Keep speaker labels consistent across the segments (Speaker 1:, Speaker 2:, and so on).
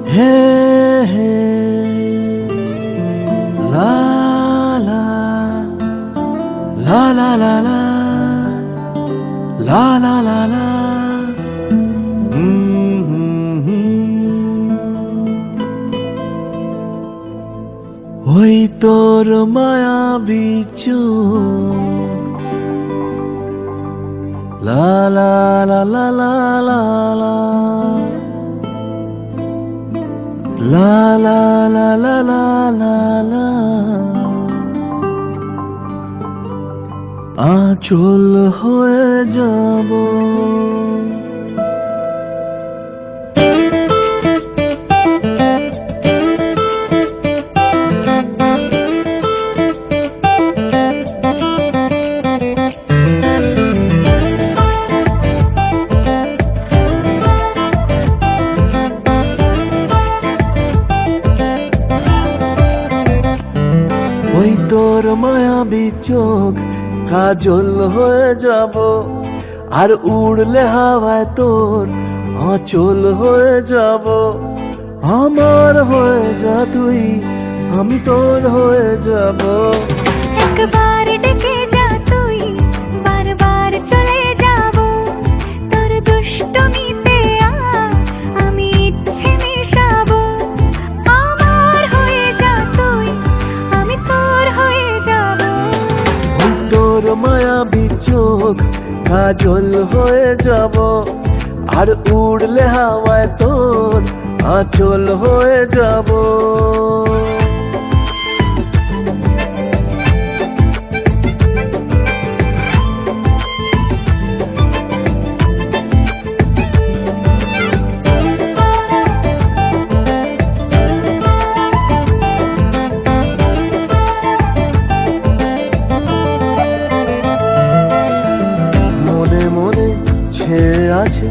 Speaker 1: হে হে লা লা লা লা লা লা লা লা লা লা ওই তোর মায়াবী চোখ লা লা লা লা লা লা লা লা লা লা লা লা লা লা আঁচল হয়ে যাব ওই তোর মায়াবী চোখ কাজল হয়ে যাব আর উড়লে হাওয়ায় তোর আঁচল হয়ে যাব আমার হয়ে যা তুই আমি তোর হয়ে যাব
Speaker 2: একবার ডেকে যা তুই বারবার চলে যাব তোর দুষ্টমিতে আমি ইচ্ছে মেশাবো আমার হয়ে যা তুই আমি তোর হয়ে যাব
Speaker 1: তোর মায়াবী চোখ কাজল হয়ে যাব আর উড়লে হাওয়ায় তোর আঁচল হয়ে যাব আছে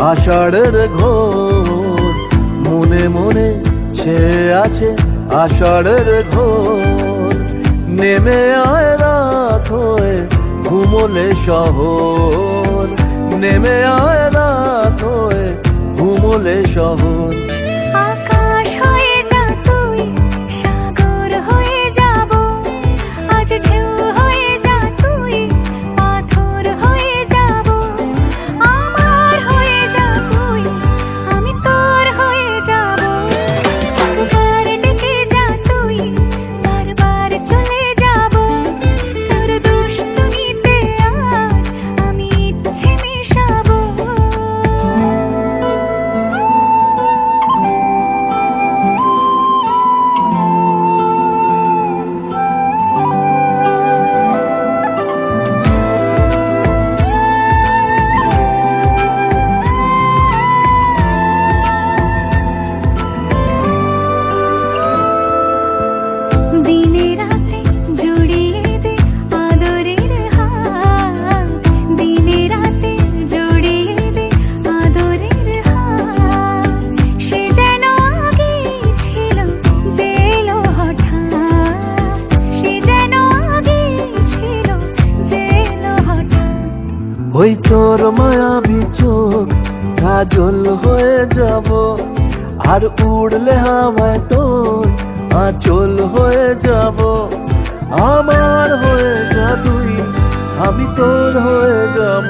Speaker 1: আষাঢ়ের ঘোর মনে মনে ছেয়ে আছে আষাঢ়ের ঘোর নেমে আয় রাত হয়ে ঘুমোলে শহর নেমে আয় রাত হয়ে ঘুমোলে শহর
Speaker 2: আকাশ হয়ে যা তুই সাগর হয়ে যাব আজ ঢেউ হয়ে যা তুই পাথর হয়ে যাব আমার হয়ে যা তুই আমি তোর হয়ে যাব একবার ডেকে যা তুই বারবার চলে যাব তোর দুষ্টমিতে আমি ইচ্ছে মেশাবো দিনে রাতে জড়িয়ে দে আদরের হাত দিনে রাতে জড়িয়ে দে আদরের হাত সে যেন আগে ছিল যে এলো হঠাৎ সে যেন আগে ছিল যে এলো হঠাৎ
Speaker 1: ওই তোর মায়াবী চোখ কাজল হয়ে যাব আর উড়লে হাওয়ায় তোর আঁচল হয়ে যাব আমার হয়ে যা তুই আমি তোর হয়ে যাব